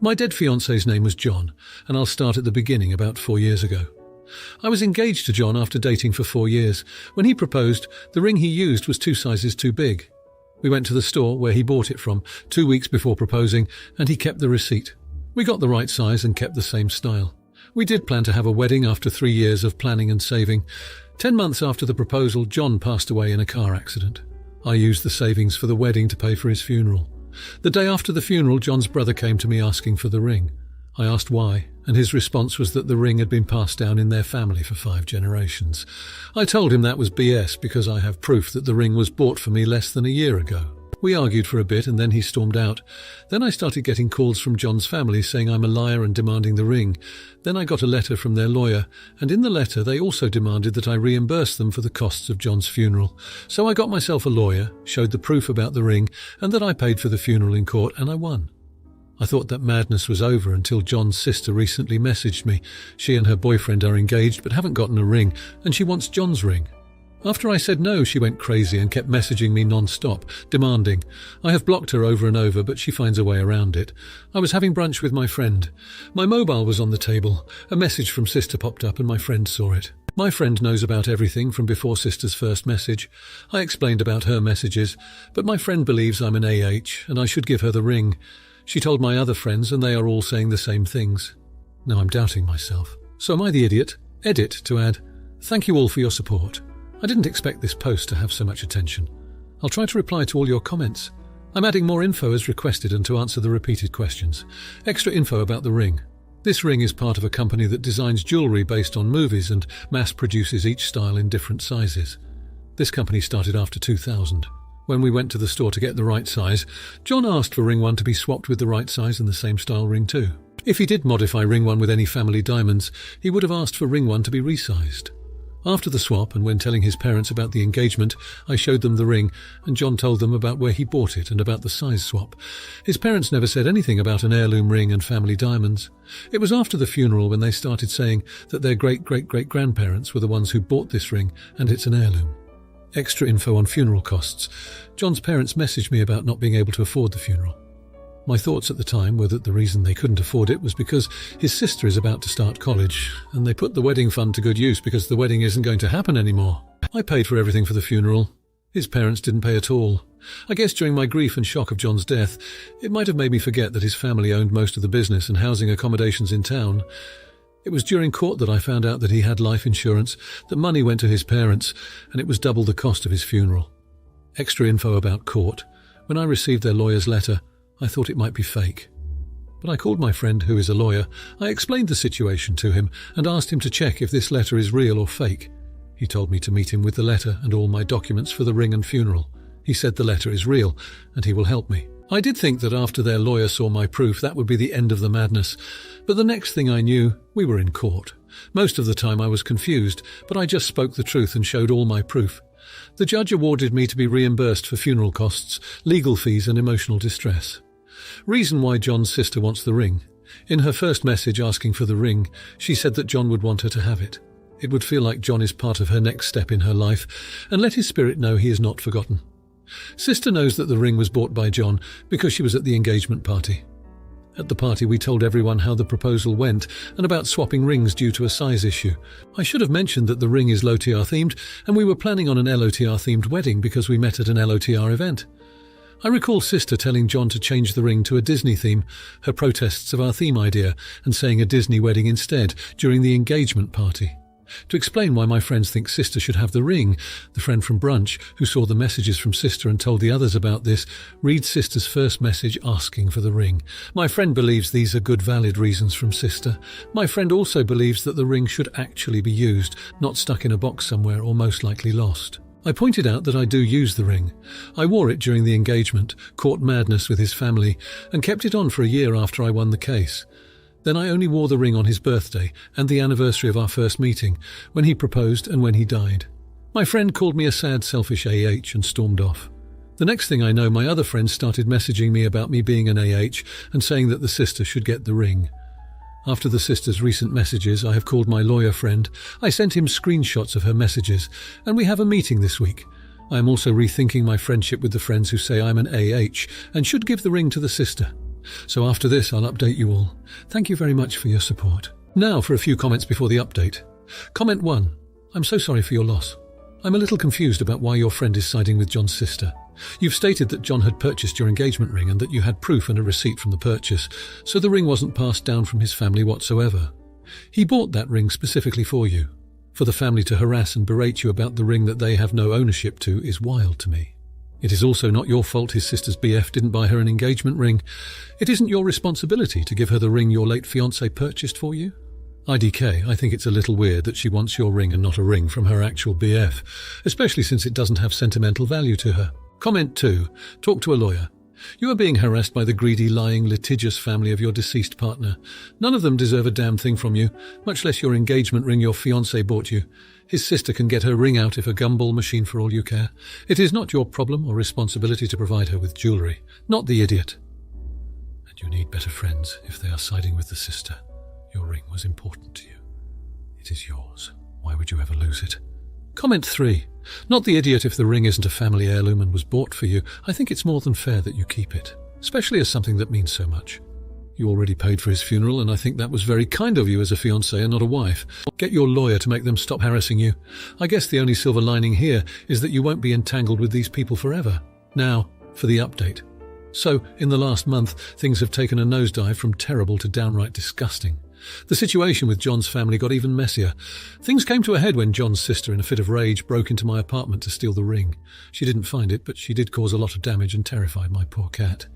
My dead fiancé's name was John, and I'll start at the beginning about 4 years ago. I was engaged to John after dating for 4 years. When he proposed, the ring he used was 2 sizes too big. We went to the store where he bought it from 2 weeks before proposing, and he kept the receipt. We got the right size and kept the same style. We did plan to have a wedding after 3 years of planning and saving. 10 months after the proposal, John passed away in a car accident. I used the savings for the wedding to pay for his funeral. The day after the funeral, John's brother came to me asking for the ring. I asked why, and his response was that the ring had been passed down in their family for 5 generations. I told him that was BS because I have proof that the ring was bought for me less than a year ago. We argued for a bit and then he stormed out. Then I started getting calls from John's family saying I'm a liar and demanding the ring. Then I got a letter from their lawyer, and in the letter they also demanded that I reimburse them for the costs of John's funeral. So I got myself a lawyer, showed the proof about the ring, and that I paid for the funeral in court, and I won. I thought that madness was over until John's sister recently messaged me. She and her boyfriend are engaged but haven't gotten a ring, and she wants John's ring. After I said no, she went crazy and kept messaging me non-stop, demanding. I have blocked her over and over, but she finds a way around it. I was having brunch with my friend. My mobile was on the table. A message from sister popped up and my friend saw it. My friend knows about everything from before sister's first message. I explained about her messages, but my friend believes I'm an AH and I should give her the ring. She told my other friends and they are all saying the same things. Now I'm doubting myself. So am I the idiot? Edit to add, thank you all for your support. I didn't expect this post to have so much attention. I'll try to reply to all your comments. I'm adding more info as requested and to answer the repeated questions. Extra info about the ring. This ring is part of a company that designs jewellery based on movies and mass produces each style in different sizes. This company started after 2000. When we went to the store to get the right size, John asked for ring 1 to be swapped with the right size and the same style ring 2. If he did modify ring 1 with any family diamonds, he would have asked for ring 1 to be resized. After the swap, and when telling his parents about the engagement, I showed them the ring, and John told them about where he bought it and about the size swap. His parents never said anything about an heirloom ring and family diamonds. It was after the funeral when they started saying that their great-great-great-grandparents were the ones who bought this ring, and it's an heirloom. Extra info on funeral costs. John's parents messaged me about not being able to afford the funeral. My thoughts at the time were that the reason they couldn't afford it was because his sister is about to start college, and they put the wedding fund to good use because the wedding isn't going to happen anymore. I paid for everything for the funeral. His parents didn't pay at all. I guess during my grief and shock of John's death, it might have made me forget that his family owned most of the business and housing accommodations in town. It was during court that I found out that he had life insurance, that money went to his parents, and it was double the cost of his funeral. Extra info about court. When I received their lawyer's letter, I thought it might be fake. But I called my friend, who is a lawyer. I explained the situation to him and asked him to check if this letter is real or fake. He told me to meet him with the letter and all my documents for the ring and funeral. He said the letter is real and he will help me. I did think that after their lawyer saw my proof, that would be the end of the madness. But the next thing I knew, we were in court. Most of the time I was confused, but I just spoke the truth and showed all my proof. The judge awarded me to be reimbursed for funeral costs, legal fees and emotional distress. Reason why John's sister wants the ring. In her first message asking for the ring, she said that John would want her to have it. It would feel like John is part of her next step in her life, and let his spirit know he is not forgotten. Sister knows that the ring was bought by John because she was at the engagement party. At the party we told everyone how the proposal went and about swapping rings due to a size issue. I should have mentioned that the ring is LOTR themed and we were planning on an LOTR themed wedding because we met at an LOTR event. I recall Sister telling John to change the ring to a Disney theme, her protests of our theme idea, and saying a Disney wedding instead during the engagement party. To explain why my friends think Sister should have the ring, the friend from brunch, who saw the messages from Sister and told the others about this, reads Sister's first message asking for the ring. My friend believes these are good valid reasons from Sister. My friend also believes that the ring should actually be used, not stuck in a box somewhere or most likely lost. I pointed out that I do use the ring. I wore it during the engagement, caught madness with his family, and kept it on for a year after I won the case. Then I only wore the ring on his birthday and the anniversary of our first meeting, when he proposed and when he died. My friend called me a sad, selfish AH and stormed off. The next thing I know, my other friends started messaging me about me being an AH and saying that the sister should get the ring. After the sister's recent messages, I have called my lawyer friend. I sent him screenshots of her messages, and we have a meeting this week. I am also rethinking my friendship with the friends who say I'm an AH and should give the ring to the sister. So after this, I'll update you all. Thank you very much for your support. Now for a few comments before the update. Comment 1. I'm so sorry for your loss. I'm a little confused about why your friend is siding with John's sister. You've stated that John had purchased your engagement ring and that you had proof and a receipt from the purchase, so the ring wasn't passed down from his family whatsoever. He bought that ring specifically for you. For the family to harass and berate you about the ring that they have no ownership to is wild to me. It is also not your fault his sister's BF didn't buy her an engagement ring. It isn't your responsibility to give her the ring your late fiancé purchased for you. IDK, I think it's a little weird that she wants your ring and not a ring from her actual BF, especially since it doesn't have sentimental value to her. Comment 2. Talk to a lawyer. You are being harassed by the greedy, lying, litigious family of your deceased partner. None of them deserve a damn thing from you, much less your engagement ring your fiancé bought you. His sister can get her ring out if a gumball machine for all you care. It is not your problem or responsibility to provide her with jewellery, not the idiot. And you need better friends if they are siding with the sister. Your ring was important to you. It is yours. Why would you ever lose it? Comment 3. Not the idiot if the ring isn't a family heirloom and was bought for you. I think it's more than fair that you keep it, especially as something that means so much. You already paid for his funeral, and I think that was very kind of you as a fiancé and not a wife. Get your lawyer to make them stop harassing you. I guess the only silver lining here is that you won't be entangled with these people forever. Now, for the update. So, in the last month, things have taken a nosedive from terrible to downright disgusting. The situation with John's family got even messier. Things came to a head when John's sister, in a fit of rage, broke into my apartment to steal the ring. She didn't find it, but she did cause a lot of damage and terrified my poor cat.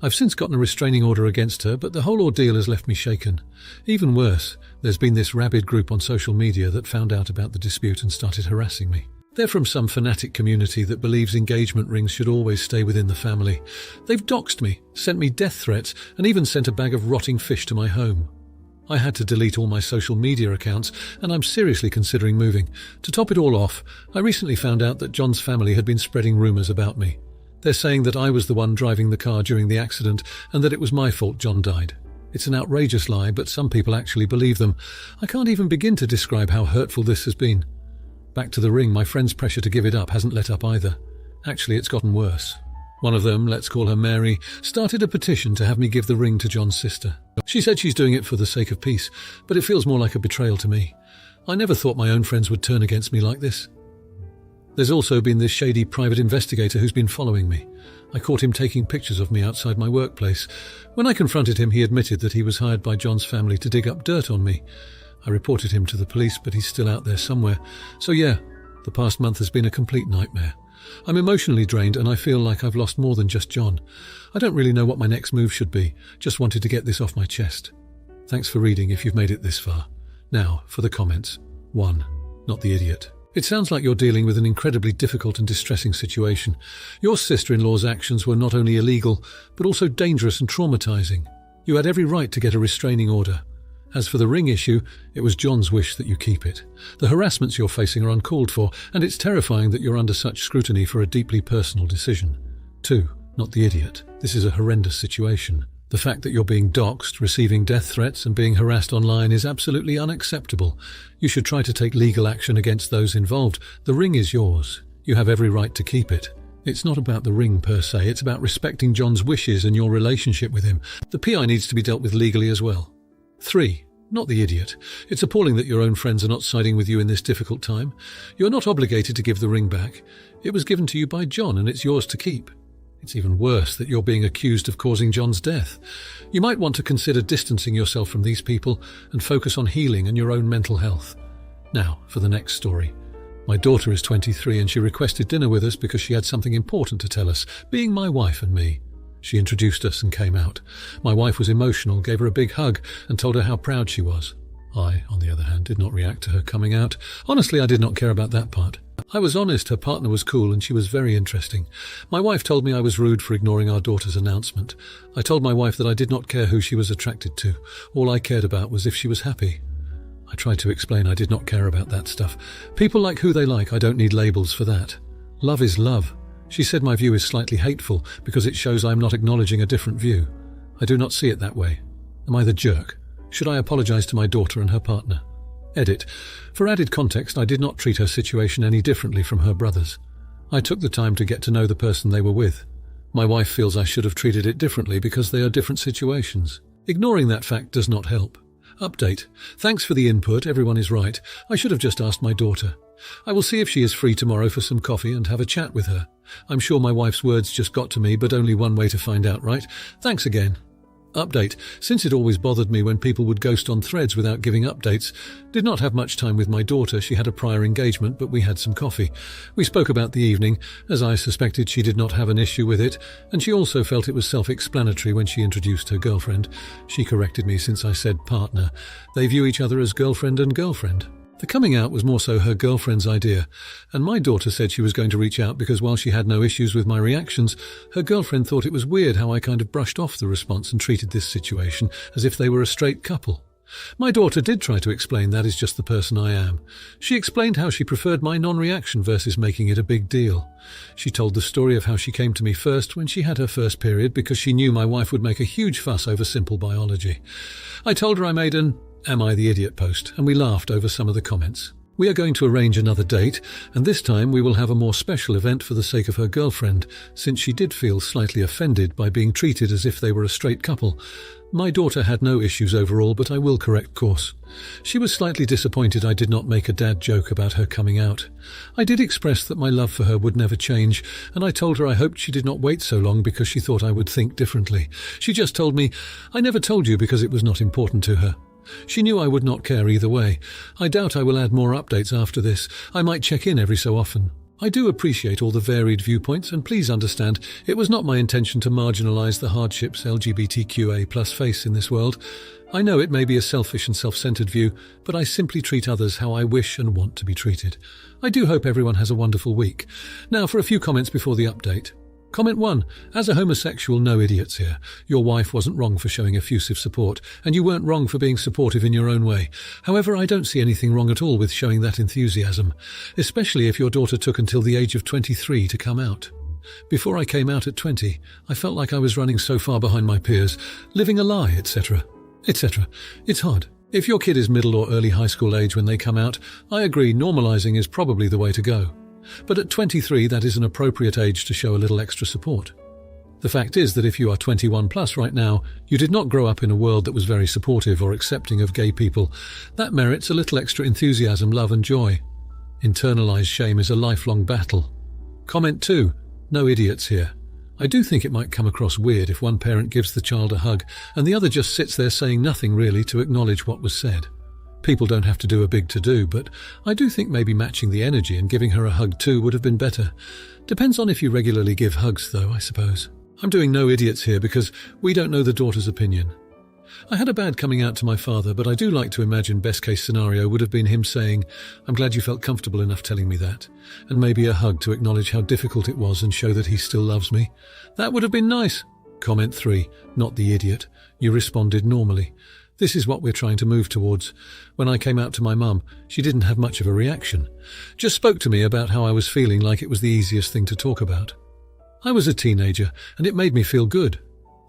I've since gotten a restraining order against her, but the whole ordeal has left me shaken. Even worse, there's been this rabid group on social media that found out about the dispute and started harassing me. They're from some fanatic community that believes engagement rings should always stay within the family. They've doxed me, sent me death threats, and even sent a bag of rotting fish to my home. I had to delete all my social media accounts, and I'm seriously considering moving. To top it all off, I recently found out that John's family had been spreading rumours about me. They're saying that I was the one driving the car during the accident and that it was my fault John died. It's an outrageous lie, but some people actually believe them. I can't even begin to describe how hurtful this has been. Back to the ring, my friend's pressure to give it up hasn't let up either. Actually, it's gotten worse. One of them, let's call her Mary, started a petition to have me give the ring to John's sister. She said she's doing it for the sake of peace, but it feels more like a betrayal to me. I never thought my own friends would turn against me like this. There's also been this shady private investigator who's been following me. I caught him taking pictures of me outside my workplace. When I confronted him, he admitted that he was hired by John's family to dig up dirt on me. I reported him to the police, but he's still out there somewhere. So yeah, the past month has been a complete nightmare. I'm emotionally drained and I feel like I've lost more than just John. I don't really know what my next move should be. Just wanted to get this off my chest. Thanks for reading if you've made it this far. Now, for the comments. 1. Not the idiot. It sounds like you're dealing with an incredibly difficult and distressing situation. Your sister-in-law's actions were not only illegal, but also dangerous and traumatizing. You had every right to get a restraining order. As for the ring issue, it was John's wish that you keep it. The harassments you're facing are uncalled for, and it's terrifying that you're under such scrutiny for a deeply personal decision. 2. Not the idiot. This is a horrendous situation. The fact that you're being doxxed, receiving death threats, and being harassed online is absolutely unacceptable. You should try to take legal action against those involved. The ring is yours. You have every right to keep it. It's not about the ring per se, it's about respecting John's wishes and your relationship with him. The PI needs to be dealt with legally as well. 3. Not the idiot. It's appalling that your own friends are not siding with you in this difficult time. You're not obligated to give the ring back. It was given to you by John and it's yours to keep. It's even worse that you're being accused of causing John's death. You might want to consider distancing yourself from these people and focus on healing and your own mental health. Now, for the next story. My daughter is 23 and she requested dinner with us because she had something important to tell us, being my wife and me. She introduced us and came out. My wife was emotional, gave her a big hug and told her how proud she was. I, on the other hand, did not react to her coming out. Honestly, I did not care about that part. I was honest, her partner was cool and she was very interesting. My wife told me I was rude for ignoring our daughter's announcement. I told my wife that I did not care who she was attracted to. All I cared about was if she was happy. I tried to explain I did not care about that stuff. People like who they like, I don't need labels for that. Love is love. She said my view is slightly hateful because it shows I am not acknowledging a different view. I do not see it that way. Am I the jerk? Should I apologize to my daughter and her partner? Edit. For added context, I did not treat her situation any differently from her brothers. I took the time to get to know the person they were with. My wife feels I should have treated it differently because they are different situations. Ignoring that fact does not help. Update. Thanks for the input, everyone is right. I should have just asked my daughter. I will see if she is free tomorrow for some coffee and have a chat with her. I'm sure my wife's words just got to me, but only one way to find out, right? Thanks again. Update. Since it always bothered me when people would ghost on threads without giving updates, did not have much time with my daughter. She had a prior engagement, but we had some coffee. We spoke about the evening, as I suspected she did not have an issue with it, and she also felt it was self-explanatory when she introduced her girlfriend. She corrected me since I said partner. They view each other as girlfriend and girlfriend. The coming out was more so her girlfriend's idea, and my daughter said she was going to reach out because while she had no issues with my reactions, her girlfriend thought it was weird how I kind of brushed off the response and treated this situation as if they were a straight couple. My daughter did try to explain that is just the person I am. She explained how she preferred my non-reaction versus making it a big deal. She told the story of how she came to me first when she had her first period because she knew my wife would make a huge fuss over simple biology. I told her I made an "Am I the idiot?" post, and we laughed over some of the comments. We are going to arrange another date, and this time we will have a more special event for the sake of her girlfriend, since she did feel slightly offended by being treated as if they were a straight couple. My daughter had no issues overall, but I will correct course. She was slightly disappointed I did not make a dad joke about her coming out. I did express that my love for her would never change, and I told her I hoped she did not wait so long because she thought I would think differently. She just told me, "I never told you because it was not important to her." She knew I would not care either way. I doubt I will add more updates after this. I might check in every so often. I do appreciate all the varied viewpoints, and please understand, it was not my intention to marginalize the hardships LGBTQA+ face in this world. I know it may be a selfish and self-centered view, but I simply treat others how I wish and want to be treated. I do hope everyone has a wonderful week. Now for a few comments before the update. Comment 1. As a homosexual, no idiots here. Your wife wasn't wrong for showing effusive support, and you weren't wrong for being supportive in your own way. However, I don't see anything wrong at all with showing that enthusiasm, especially if your daughter took until the age of 23 to come out. Before I came out at 20, I felt like I was running so far behind my peers, living a lie, etc. etc. It's hard. If your kid is middle or early high school age when they come out, I agree normalizing is probably the way to go. But at 23, that is an appropriate age to show a little extra support. The fact is that if you are 21 plus right now, you did not grow up in a world that was very supportive or accepting of gay people. That merits a little extra enthusiasm, love and joy. Internalized shame is a lifelong battle. Comment 2. No idiots here. I do think it might come across weird if one parent gives the child a hug and the other just sits there saying nothing really to acknowledge what was said. People don't have to do a big to-do, but I do think maybe matching the energy and giving her a hug too would have been better. Depends on if you regularly give hugs though, I suppose. I'm doing no idiots here because we don't know the daughter's opinion. I had a bad coming out to my father, but I do like to imagine best case scenario would have been him saying, "I'm glad you felt comfortable enough telling me that," and maybe a hug to acknowledge how difficult it was and show that he still loves me. That would have been nice. Comment 3. Not the idiot. You responded normally. This is what we're trying to move towards. When I came out to my mum, she didn't have much of a reaction. Just spoke to me about how I was feeling like it was the easiest thing to talk about. I was a teenager, and it made me feel good.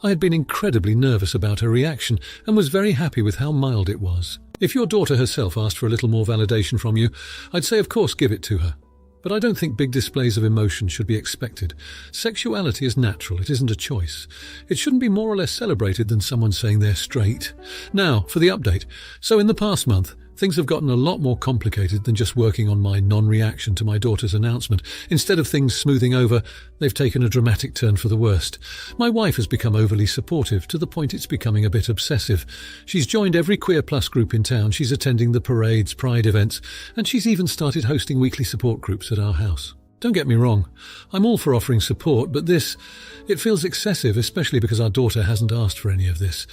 I had been incredibly nervous about her reaction and was very happy with how mild it was. If your daughter herself asked for a little more validation from you, I'd say of course give it to her. But I don't think big displays of emotion should be expected. Sexuality is natural, it isn't a choice. It shouldn't be more or less celebrated than someone saying they're straight. Now, for the update. So in the past month, things have gotten a lot more complicated than just working on my non-reaction to my daughter's announcement. Instead of things smoothing over, they've taken a dramatic turn for the worst. My wife has become overly supportive, to the point it's becoming a bit obsessive. She's joined every queer plus group in town, she's attending the parades, pride events, and she's even started hosting weekly support groups at our house. Don't get me wrong, I'm all for offering support, but it feels excessive, especially because our daughter hasn't asked for any of this.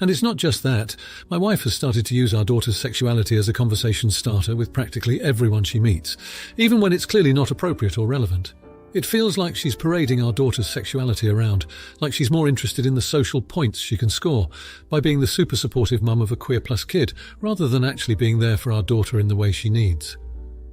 And it's not just that. My wife has started to use our daughter's sexuality as a conversation starter with practically everyone she meets, even when it's clearly not appropriate or relevant. It feels like she's parading our daughter's sexuality around, like she's more interested in the social points she can score by being the super supportive mum of a queer plus kid, rather than actually being there for our daughter in the way she needs.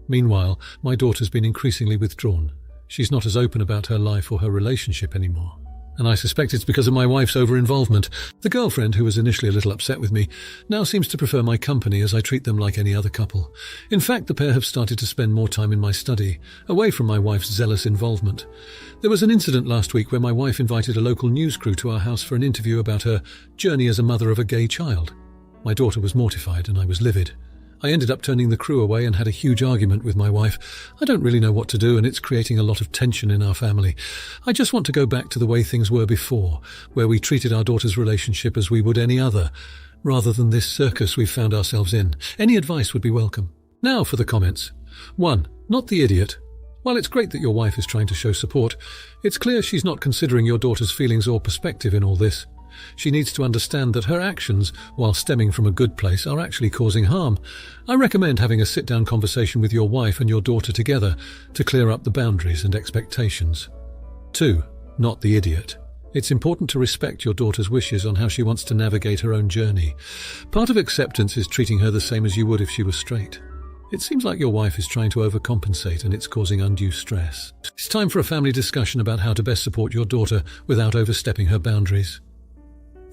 Meanwhile, my daughter's been increasingly withdrawn. She's not as open about her life or her relationship anymore. and I suspect it's because of my wife's over-involvement. The girlfriend, who was initially a little upset with me, now seems to prefer my company as I treat them like any other couple. In fact, the pair have started to spend more time in my study, away from my wife's zealous involvement. There was an incident last week where my wife invited a local news crew to our house for an interview about her journey as a mother of a gay child. My daughter was mortified and I was livid. I ended up turning the crew away and had a huge argument with my wife. I don't really know what to do, and it's creating a lot of tension in our family. I just want to go back to the way things were before, where we treated our daughter's relationship as we would any other, rather than this circus we've found ourselves in. Any advice would be welcome. Now for the comments. 1. Not the idiot. While it's great that your wife is trying to show support, it's clear she's not considering your daughter's feelings or perspective in all this. She needs to understand that her actions, while stemming from a good place, are actually causing harm. I recommend having a sit-down conversation with your wife and your daughter together to clear up the boundaries and expectations. 2. Not the idiot. It's important to respect your daughter's wishes on how she wants to navigate her own journey. Part of acceptance is treating her the same as you would if she was straight. It seems like your wife is trying to overcompensate and it's causing undue stress. It's time for a family discussion about how to best support your daughter without overstepping her boundaries.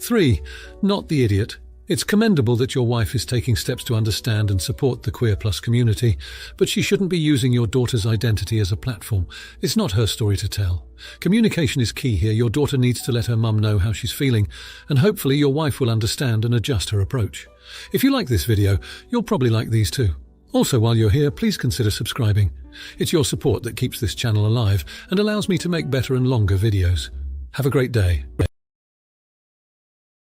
3. Not the idiot. It's commendable that your wife is taking steps to understand and support the Queer Plus community, but she shouldn't be using your daughter's identity as a platform. It's not her story to tell. Communication is key here. Your daughter needs to let her mum know how she's feeling, and hopefully your wife will understand and adjust her approach. If you like this video, you'll probably like these too. Also, while you're here, please consider subscribing. It's your support that keeps this channel alive and allows me to make better and longer videos. Have a great day.